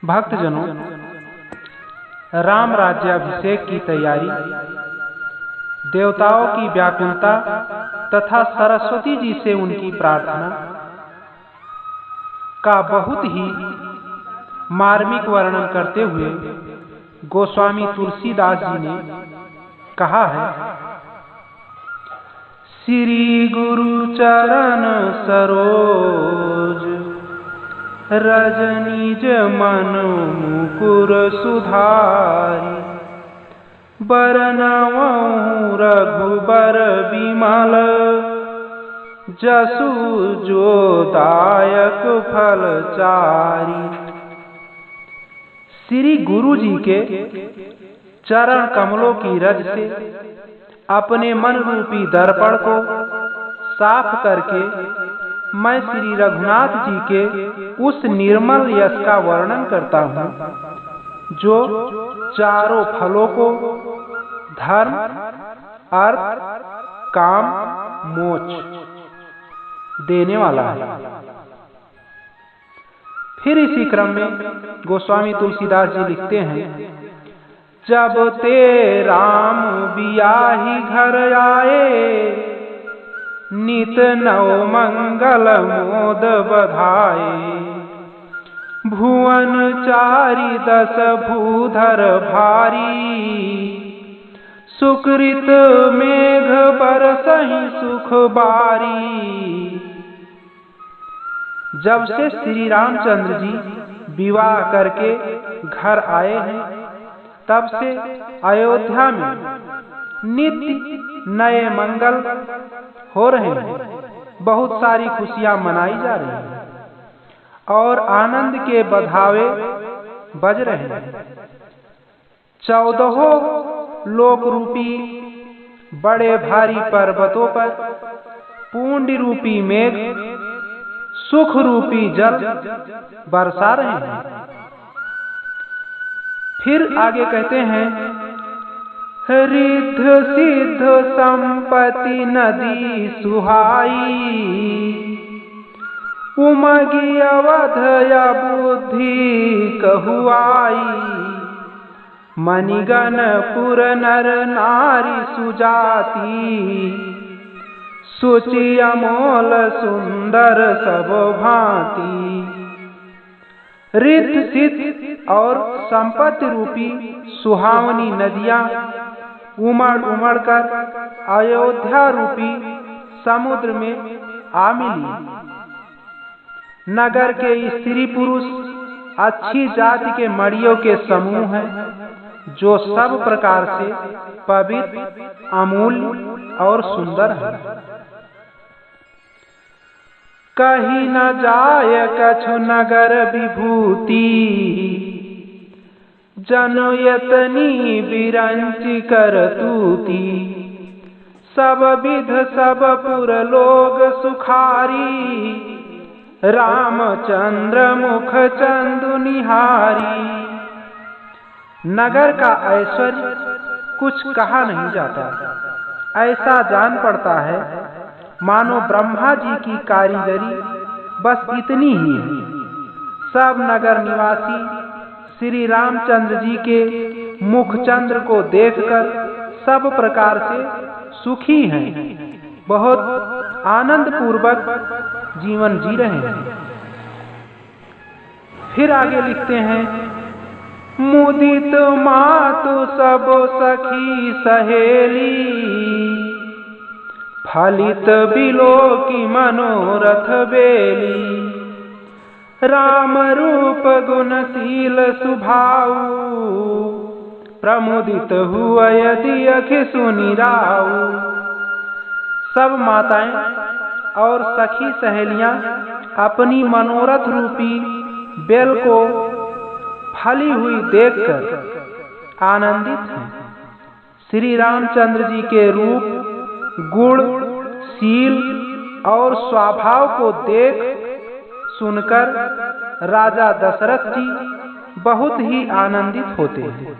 भक्तजनों, राम राज्याभिषेक की तैयारी, देवताओं की व्याकुलता तथा सरस्वती जी से उनकी प्रार्थना का बहुत ही मार्मिक वर्णन करते हुए गोस्वामी तुलसीदास जी ने कहा है। श्री गुरु चरण सरोज रजनीज मन मुकुर सुधारी, बरनवहुँ रघुबर विमल, जसु जो दायक फल चारी। श्री गुरु जी के चरण कमलों की रज से अपने मन रूपी दर्पण को साफ करके मैं श्री रघुनाथ जी के उस निर्मल यश का वर्णन करता हूँ जो चारों फलों को धर्म, अर्थ, काम, मोक्ष देने वाला है। फिर इसी क्रम में गोस्वामी तुलसीदास जी लिखते हैं, जब ते राम बियाही घर आए, नित नव मंगल मोद बधाए। भुवन चारि दस भूधर भारी, सुकृत मेघ बरसहि सुख बारी। जब से श्री रामचंद्र जी विवाह करके घर आए हैं, तब से अयोध्या में नित्य नए मंगल हो रहे हैं, बहुत सारी खुशियां मनाई जा रही हैं और आनंद के बधावे बज रहे हैं। 14 लोक रूपी बड़े भारी पर्वतों पर पुण्य रूपी मेघ सुख रूपी जल बरसा रहे हैं। फिर आगे कहते हैं, रिद्ध सिद्ध संपत्ति नदी सुहाई, उमगी अवध या बुद्धि कहुआई। मणिगण पुर नर नारी सुजाति, सुचि अमोल सुंदर सब भांति। रिद्ध सिद्ध और संपत्ति रूपी सुहावनी नदियां उमड़ उमड़ कर अयोध्या रूपी समुद्र में आ मिली। नगर के स्त्री पुरुष अच्छी जाति के मड़ियों के समूह हैं, जो सब प्रकार से पवित्र, अमूल्य और सुंदर है। कहीं न जाय कछु नगर विभूति, जनयतनी बिरंचि करतूती। सब विध सब पुर लोग सुखारी, रामचंद्र मुख चंदु निहारी। नगर का ऐश्वर्य कुछ कहा नहीं जाता, ऐसा जान पड़ता है मानो ब्रह्मा जी की कारीगरी बस इतनी ही है। सब नगर निवासी श्री रामचंद्र जी के मुखचंद्र को देखकर सब प्रकार से सुखी हैं, बहुत आनंद पूर्वक जीवन जी रहे हैं। फिर आगे लिखते हैं, मुदित मातु सब सखी सहेली, फलित बिलो की मनोरथ बेली। राम रूप गुणशील सुभाऊ, प्रमुदित हुआ यदि अखि सुनि राऊ। सब माताएं और सखी सहेलियां अपनी मनोरथ रूपी बेल को फली हुई देखकर आनंदित हैं। श्री रामचंद्र जी के रूप, गुण, शील और स्वभाव को देख सुनकर राजा दशरथ जी बहुत ही आनंदित होते हैं।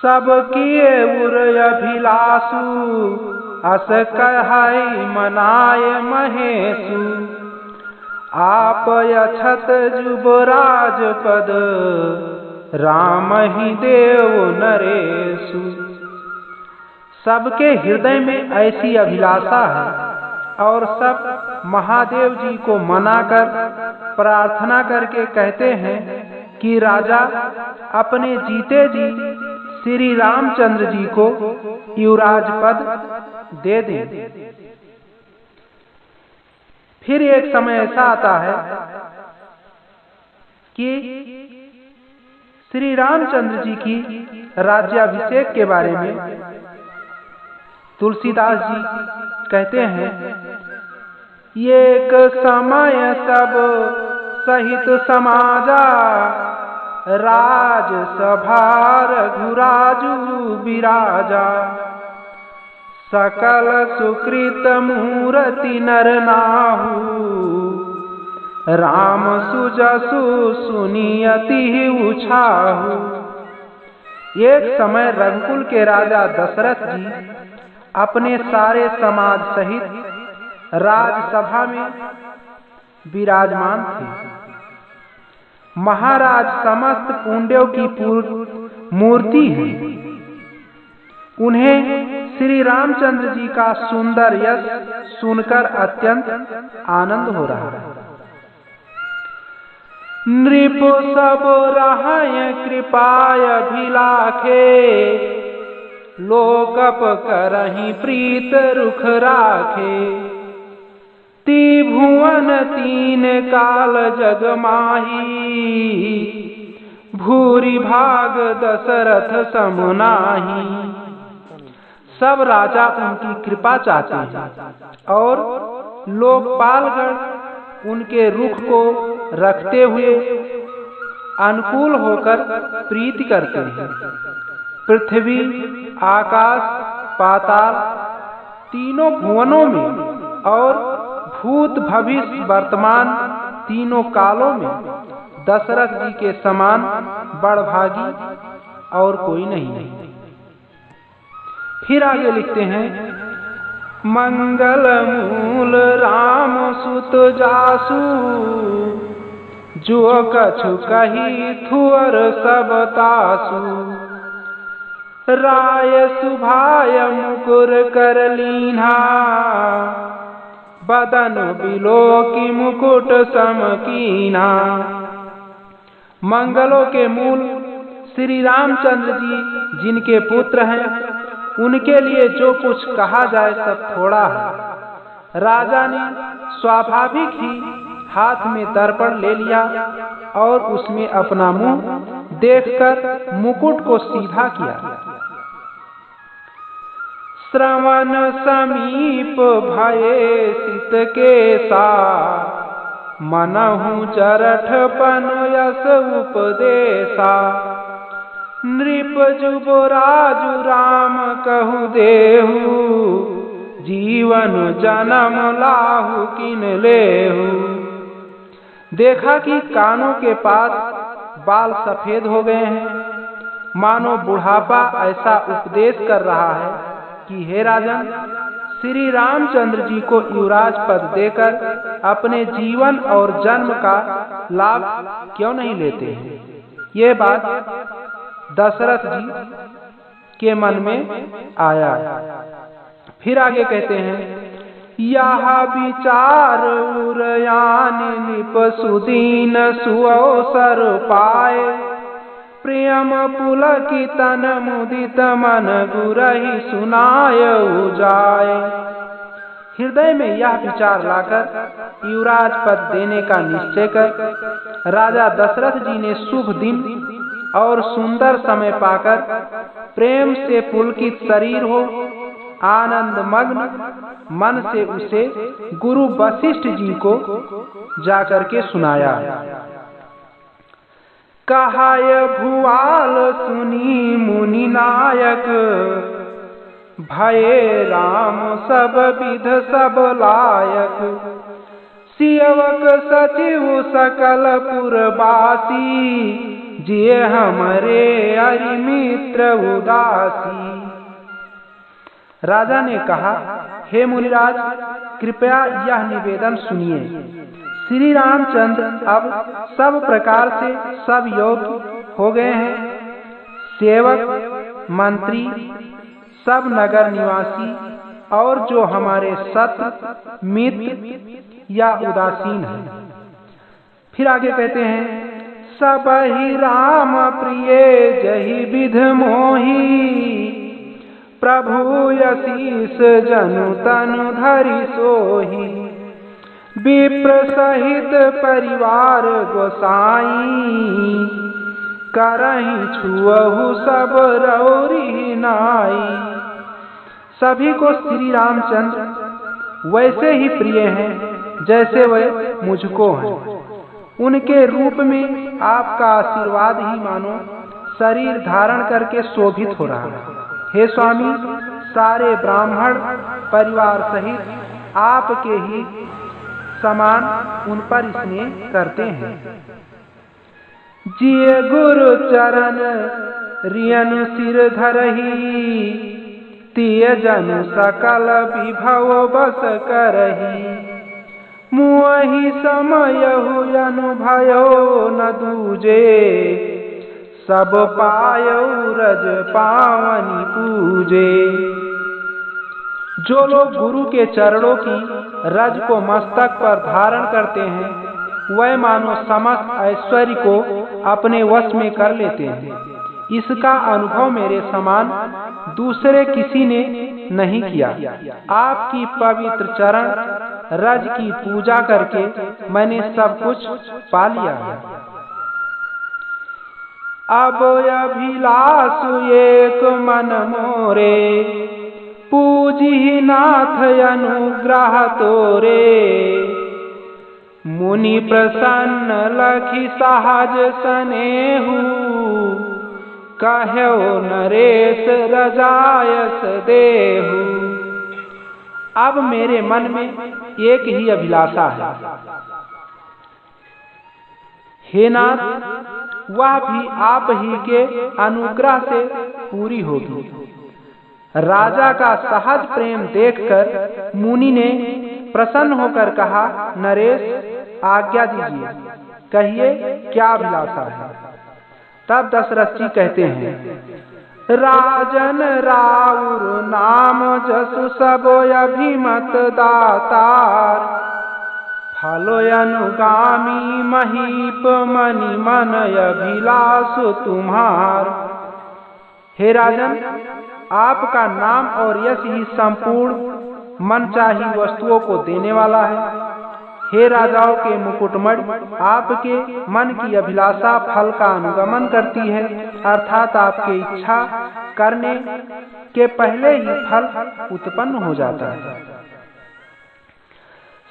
सब किए उर अभिलाषु, अस कहाई मनाय महेशु। आप अछत जुबराज पद, राम ही देव नरेशु। सबके हृदय में ऐसी अभिलाषा है और सब महादेव जी को मनाकर प्रार्थना करके कहते हैं कि राजा अपने जीते जी श्री रामचंद्र जी को युवराज पद दे दें। फिर एक समय ऐसा आता है कि श्री रामचंद्र जी की राज्याभिषेक के बारे में तुलसीदास जी कहते हैं, एक समय सब सहित समाजा, राज सभा रघुराजु विराजा। सकल सुकृत मूर्ति नर नाहु, राम सुजसु सुनियति उछाहु। एक समय रघुकुल के राजा दशरथ जी अपने सारे समाज सहित राजसभा में विराजमान थे। महाराज समस्त पुण्यों की मूर्ति है। उन्हें श्री रामचंद्र जी का सुंदर यश सुनकर अत्यंत आनंद हो रहा है। नृप सब रहाय कृपाय भिलाखे, लोकप करहि प्रीत रुख राखे। त्रिभुवन तीन काल जग माही, भूरि भाग दशरथ सम नाहि। सब राजा उनकी कृपा चाहते हैं और लोकपालगण उनके रुख को रखते हुए अनुकूल होकर प्रीति करते हैं। पृथ्वी, आकाश, पाताल तीनों भुवनों में और भूत भविष्य वर्तमान तीनों कालों में दशरथ जी के समान बड़भागी और कोई नहीं है। फिर आगे लिखते हैं, मंगल मूल राम सुत जासु, जो कछु कही थुअर सब तासु। राय सुभाय मुकुर कर लीन्हा, बदन बिलो की मुकुट सम कीन्हा। मंगलों के मूल श्री रामचंद्र जी जिनके पुत्र हैं, उनके लिए जो कुछ कहा जाए सब थोड़ा है। राजा ने स्वाभाविक ही हाथ में दर्पण ले लिया और उसमें अपना मुंह देखकर मुकुट को सीधा किया। श्रवण समीप भये सित केसा, मनहु चरठ पन यस उपदेशा। नृप जुबराजु राम कहु देहु, जीवन जन्म लाहु किन लेहु। देखा कि कानों के पास बाल सफेद हो गए हैं, मानो बुढ़ापा ऐसा उपदेश कर रहा है कि हे राजन, श्री रामचंद्र जी को युवराज पद देकर अपने जीवन और जन्म का लाभ क्यों नहीं लेते हैं। ये बात दशरथ जी के मन में आया। फिर आगे कहते हैं, यह विचार उरयान निप सुदीन सुअवसर पाए। प्रेम पुलकितन मुदित मन गुरहि सुनाय उजाए। हृदय में यह विचार लाकर युवराज पद देने का निश्चय कर राजा दशरथ जी ने शुभ दिन और सुंदर समय पाकर प्रेम से पुलकित शरीर हो आनंद मग्न मन से उसे गुरु वशिष्ठ जी को जाकर के सुनाया। कहाय भुआल सुनी मुनि नायक, भये राम सब विध सब लायक। सियवक सचिव सकल पुरवासी, जिये हमरे हरि मित्र उदासी। राजा ने कहा, हे मुनिराज, कृपया यह निवेदन सुनिए। श्री रामचंद्र अब सब प्रकार से सब योग्य हो गए हैं। सेवक, मंत्री, सब नगर निवासी और जो हमारे शत्रु, मित्र या उदासीन है। फिर आगे कहते हैं, सब ही राम प्रिय जहि विध मोही, प्रभु यशीस जनु तनु धरि सोही, विप्र सहित परिवार गोसाई, करहि छुअहु सब रौरी नाई। सभी को श्री रामचंद्र वैसे ही प्रिय हैं जैसे वे मुझको हैं। उनके रूप में आपका आशीर्वाद ही मानो शरीर धारण करके शोभित हो रहा है। हे स्वामी, सारे ब्राह्मण परिवार सहित आपके ही समान उन पर स्नेह करते हैं। जिय गुरु चरण रियनु सिर धरही, तिय जनु सकल विभव बस करही, मुहि समयहु अनुभयो न दूजे, सब पायो रज पावनी पूजे। जो लोग गुरु के चरणों की रज को मस्तक पर धारण करते हैं, वह मानो समस्त ऐश्वर्य को अपने वश में कर लेते हैं। इसका अनुभव मेरे समान दूसरे किसी ने नहीं किया। आपकी पवित्र चरण रज की पूजा करके मैंने सब कुछ पा लिया है। अब अभिलाष एक मन मोरे, पूजी नाथ अनुग्रह तोरे, मुनि प्रसन्न लखी सहज सनेहु, कहो नरेश रजायस देहु। अब मेरे मन में एक ही अभिलाषा है, हे नाथ, वह भी आप ही के अनुग्रह से पूरी होगी। राजा का सहज प्रेम देखकर मुनि ने प्रसन्न होकर कहा, नरेश आज्ञा दीजिए, कहिए क्या अभिलाषा है। तब दशरथ जी कहते हैं, राजन राउर नाम जसु सब अभिमत दातार, फलो अनुगामी महीप मनि मन अभिलाष तुम्हार। हे राजन, आपका नाम और यश ही संपूर्ण मनचाही वस्तुओं को देने वाला है। हे राजाओं के मुकुटमणि, आपके मन की अभिलाषा फल का अनुगमन करती है, अर्थात आपके इच्छा करने के पहले ही फल उत्पन्न हो जाता है।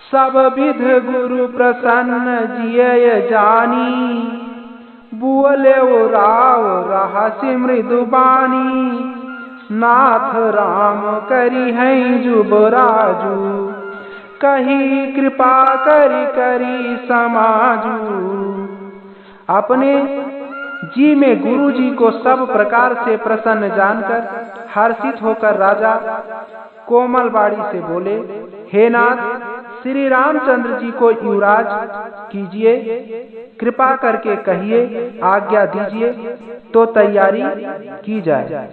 सब विध गुरु प्रसन्न जिय जानी, बोले वो राव रहस्य मृदु बानी, नाथ राम करी है जुबराजू, कही कृपा करी करी समाजू। अपने जी में गुरु जी को सब प्रकार से प्रसन्न जानकर हर्षित होकर राजा कोमल बाड़ी से बोले, हे नाथ, श्री रामचंद्र जी को युवराज कीजिए, कृपा करके कहिए, आज्ञा दीजिए तो तैयारी की जाए।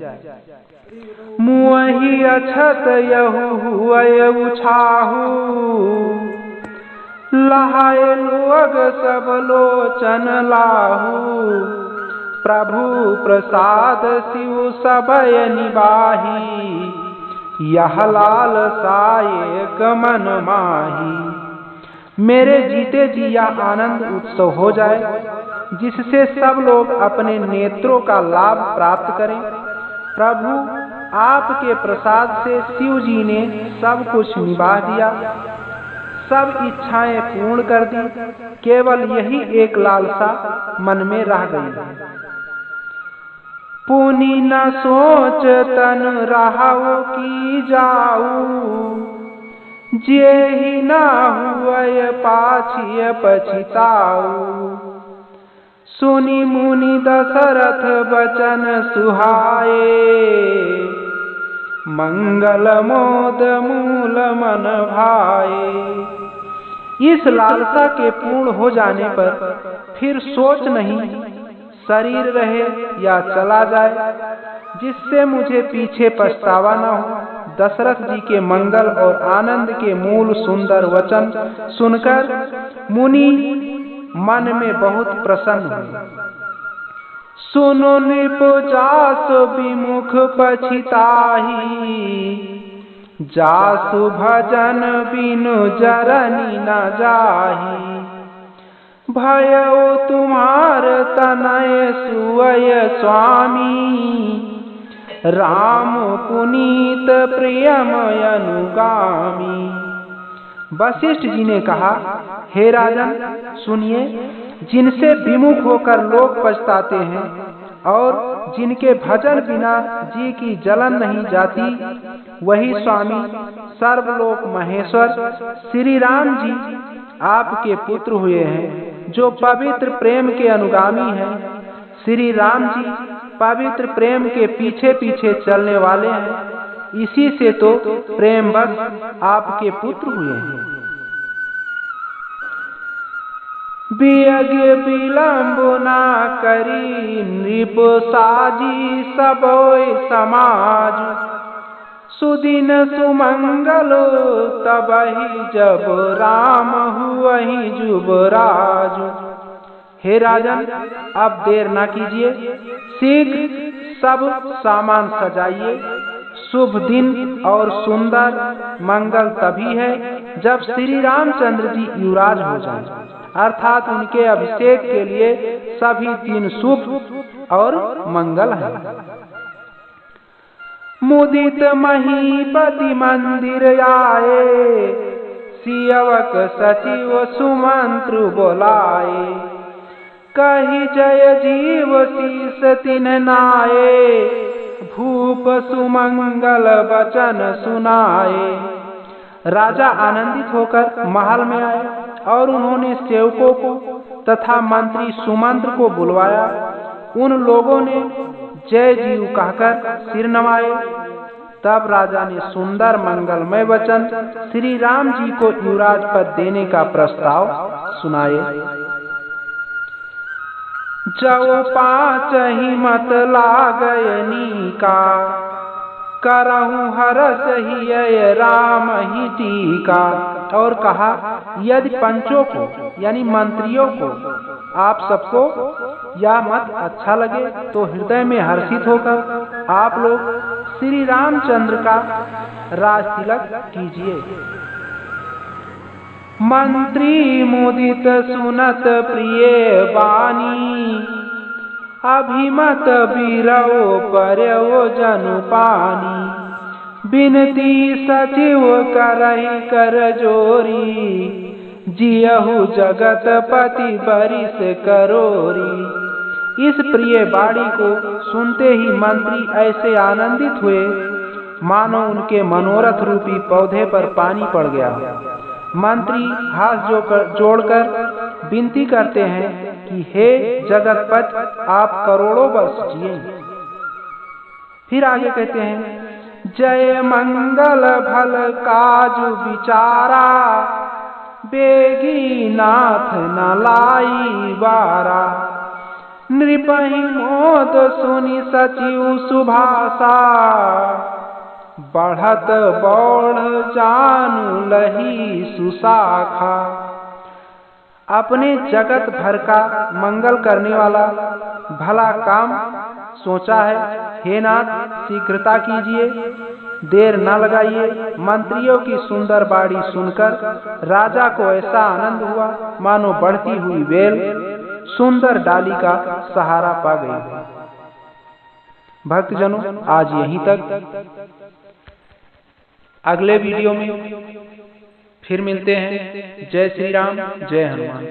मुहि अछत यहु हुए उछाहू, लहाए लोग सब लोचन लाहू, प्रभु प्रसाद शिव सबय निबाही, यह लाल साये कमन माही। मेरे जीते जी यह आनंद उत्सव हो जाए, जिससे सब लोग अपने नेत्रों का लाभ प्राप्त करें। प्रभु, आपके प्रसाद से शिव जी ने सब कुछ निभा दिया, सब इच्छाएं पूर्ण कर दी, केवल यही एक लालसा मन में रह गई। पुनि न सोच तन रहाओ की जाऊ, जे ही न हुए पाछिय पछिताऊ। सुनि मुनि दशरथ बचन सुहाए, मंगल मोद मूल मन भाए। इस लालसा के पूर्ण हो जाने पर फिर सोच नहीं, शरीर रहे या चला जाए, जिससे मुझे पीछे पछतावा न हो। दशरथ जी के मंगल और आनंद के मूल सुंदर वचन सुनकर मुनि मन में बहुत प्रसन्न हुए। सुनो नृप जासु विमुख पछिताहि, जासु भजन बिनु जरनी न जाहि। भयो तुम्हार तनय सुअय स्वामी, राम पुनीत प्रियमय अनुगामी। वशिष्ठ जी ने कहा, हे राजन सुनिए, जिनसे विमुख होकर लोग पछताते हैं और जिनके भजन बिना जी की जलन नहीं जाती, वही स्वामी सर्वलोक महेश्वर श्री राम जी आपके पुत्र हुए हैं, जो पवित्र प्रेम के अनुगामी हैं। श्री राम जी पवित्र प्रेम के पीछे पीछे चलने वाले हैं, इसी से तो प्रेमवश आपके पुत्र हुए हैं। बियग विलंब ना करी नृप साजी सबोय समाज, सुदिन सुमंगल तबहि जब राम हुवहि जुबराज। हे राजन, अब देर न कीजिए, शीघ्र सब सामान सजाइए। शुभ दिन और सुंदर मंगल तभी है जब श्री रामचंद्र जी युवराज हो जाएं, अर्थात उनके अभिषेक के लिए सभी दिन शुभ और मंगल है। मुदित महीपति मंदिर आए, सियवक सचिव सुमंत्र बोलाए। कही जय जीव शीस तिन नाये, भूप सुमंगल वचन सुनाए। राजा आनंदित होकर महल में आए और उन्होंने सेवकों को तथा मंत्री सुमंत्र को बुलवाया। उन लोगों ने जय जीव कहकर सिर नवाए। तब राजा ने सुंदर मंगलमय वचन श्री राम जी को युवराज पद देने का प्रस्ताव सुनाए। जो पाँच ही मत लागयनी का, करहूँ हरस ही राम ही टीका। और कहा, यदि पंचों को यानी मंत्रियों को आप सबको यह मत अच्छा लगे तो हृदय में हर्षित होकर आप लोग श्री रामचंद्र का राज तिलक कीजिए। मंत्री मुदित सुनत प्रिय बानी, अभिमत बिरओ पर्यो जनु पानी। बिनती सचिव करहि कर जोरी, जियहु जगत पति बरिस करोरी। इस प्रिय बाणी को सुनते ही मंत्री ऐसे आनंदित हुए मानो उनके मनोरथ रूपी पौधे पर पानी पड़ गया। मंत्री हाथ जोड़कर विनती करते हैं कि हे जगतपति, आप करोड़ों वर्ष जिए। फिर आगे कहते हैं, जय मंगल भल काजु विचारा, बेगी नाथ न लाई बारा। नृपहि मोद सुनि सचिव सुभाषा, बढ़त बौढ़ जानु लही सुशाखा। अपने जगत भर का मंगल करने वाला भला काम सोचा है। हे नाथ, शीघ्रता कीजिए, देर न लगाइए। मंत्रियों की सुंदर बाणी सुनकर राजा को ऐसा आनंद हुआ मानो बढ़ती हुई बेल सुंदर डाली का सहारा पा गई। भक्तजनों, आज यहीं तक। अगले वीडियो में फिर मिलते हैं। जय श्री राम, जय हनुमान।